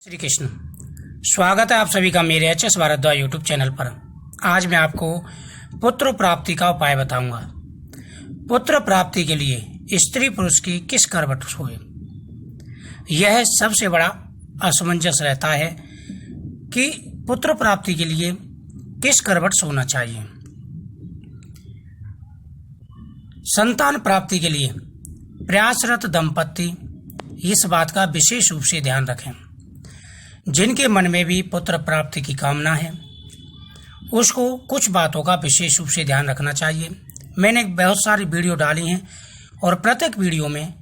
श्री कृष्ण। स्वागत है आप सभी का मेरे H S Bhardwaj YouTube channel पर। आज मैं आपको पुत्र प्राप्ति का उपाय बताऊंगा। पुत्र प्राप्ति के लिए स्त्री पुरुष की किस करवट सोए, यह सबसे बड़ा असमंजस रहता है कि पुत्र प्राप्ति के लिए किस करवट सोना चाहिए। संतान प्राप्ति के लिए प्रयासरत दंपति इस बात का विशेष रूप से ध्यान रखें। जिनके मन में भी पुत्र प्राप्ति की कामना है उसको कुछ बातों का विशेष रूप से ध्यान रखना चाहिए। मैंने बहुत सारी वीडियो डाली हैं और प्रत्येक वीडियो में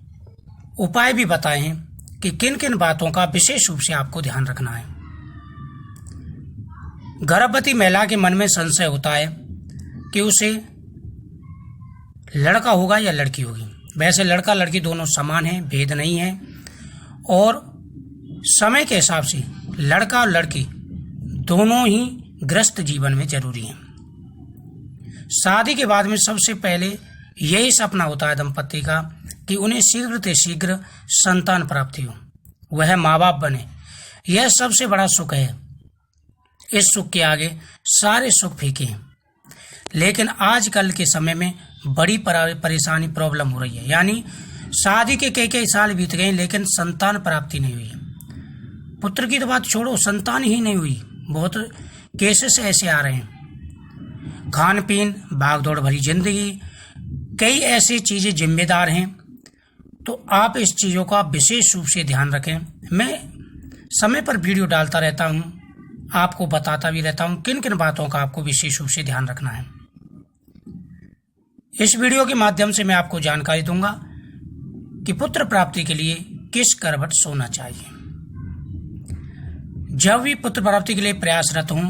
उपाय भी बताए हैं कि किन किन बातों का विशेष रूप से आपको ध्यान रखना है। गर्भवती महिला के मन में संशय होता है कि उसे लड़का होगा या लड़की होगी। वैसे लड़का लड़की दोनों समान हैं, भेद नहीं है, और समय के हिसाब से लड़का और लड़की दोनों ही गृहस्थ जीवन में जरूरी हैं। शादी के बाद में सबसे पहले यही सपना होता है दंपति का कि उन्हें शीघ्र से शीघ्र संतान प्राप्ति हो, वह माँ बाप बने। यह सबसे बड़ा सुख है। इस सुख के आगे सारे सुख फीके हैं। लेकिन आजकल के समय में बड़ी परेशानी प्रॉब्लम हो रही है, यानी शादी के कई साल बीत गए लेकिन संतान प्राप्ति नहीं हुई। पुत्र की तो बात छोड़ो, संतान ही नहीं हुई। बहुत केसेस ऐसे आ रहे हैं। खान पीन, भागदौड़ भरी जिंदगी, कई ऐसी चीजें जिम्मेदार हैं। तो आप इस चीजों का विशेष रूप से ध्यान रखें। मैं समय पर वीडियो डालता रहता हूं, आपको बताता भी रहता हूं किन किन बातों का आपको विशेष रूप से ध्यान रखना है। इस वीडियो के माध्यम से मैं आपको जानकारी दूंगा कि पुत्र प्राप्ति के लिए किस करवट सोना चाहिए। जब भी पुत्र प्राप्ति के लिए प्रयासरत हूं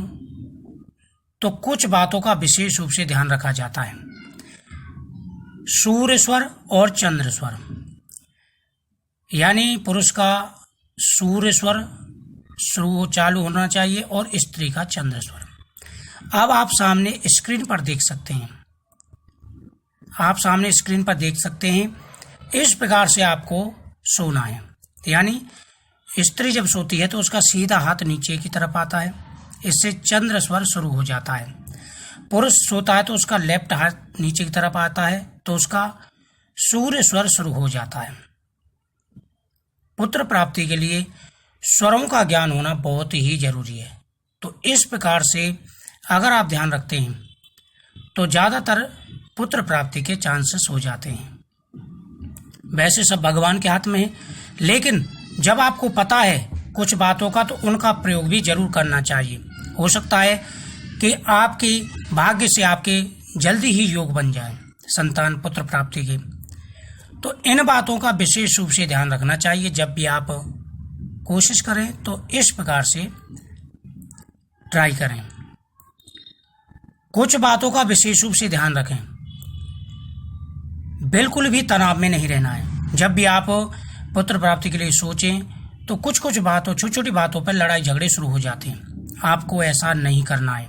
तो कुछ बातों का विशेष रूप से ध्यान रखा जाता है। सूर्य स्वर और चंद्र स्वर, यानी पुरुष का सूर्य स्वर चालू होना चाहिए और स्त्री का चंद्र स्वर। अब आप सामने स्क्रीन पर देख सकते हैं, इस प्रकार से आपको सोना है। यानी स्त्री जब सोती है तो उसका सीधा हाथ नीचे की तरफ आता है, इससे चंद्र स्वर शुरू हो जाता है। पुरुष सोता है तो उसका लेफ्ट हाथ नीचे की तरफ आता है तो उसका सूर्य स्वर शुरू हो जाता है। पुत्र प्राप्ति के लिए स्वरों का ज्ञान होना बहुत ही जरूरी है। तो इस प्रकार से अगर आप ध्यान रखते हैं तो ज्यादातर पुत्र प्राप्ति के चांसेस हो जाते हैं। वैसे सब भगवान के हाथ में है, लेकिन जब आपको पता है कुछ बातों का तो उनका प्रयोग भी जरूर करना चाहिए। हो सकता है कि आपकी भाग्य से आपके जल्दी ही योग बन जाए संतान पुत्र प्राप्ति के। तो इन बातों का विशेष रूप से ध्यान रखना चाहिए। जब भी आप कोशिश करें तो इस प्रकार से ट्राई करें। कुछ बातों का विशेष रूप से ध्यान रखें। बिल्कुल भी तनाव में नहीं रहना है। जब भी आप पुत्र प्राप्ति के लिए सोचें तो कुछ बातों, छोटी छोटी बातों पर लड़ाई झगड़े शुरू हो जाते हैं। आपको ऐसा नहीं करना है।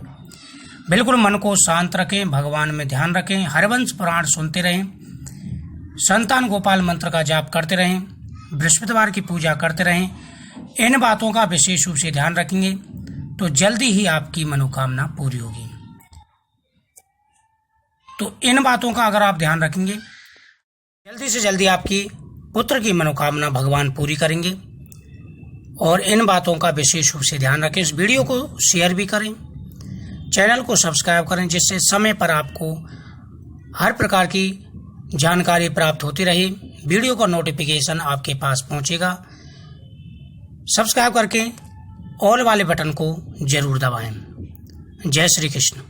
बिल्कुल मन को शांत रखें, भगवान में ध्यान रखें, हरिवंश पुराण सुनते रहें, संतान गोपाल मंत्र का जाप करते रहें, बृहस्पतिवार की पूजा करते रहें। इन बातों का विशेष रूप से ध्यान रखेंगे तो जल्दी ही आपकी मनोकामना पूरी होगी। तो इन बातों का अगर आप ध्यान रखेंगे, जल्दी से जल्दी आपकी पुत्र की मनोकामना भगवान पूरी करेंगे। और इन बातों का विशेष रूप से ध्यान रखें। इस वीडियो को शेयर भी करें, चैनल को सब्सक्राइब करें, जिससे समय पर आपको हर प्रकार की जानकारी प्राप्त होती रहे। वीडियो का नोटिफिकेशन आपके पास पहुंचेगा। सब्सक्राइब करके ऑल वाले बटन को जरूर दबाएं। जय श्री कृष्ण।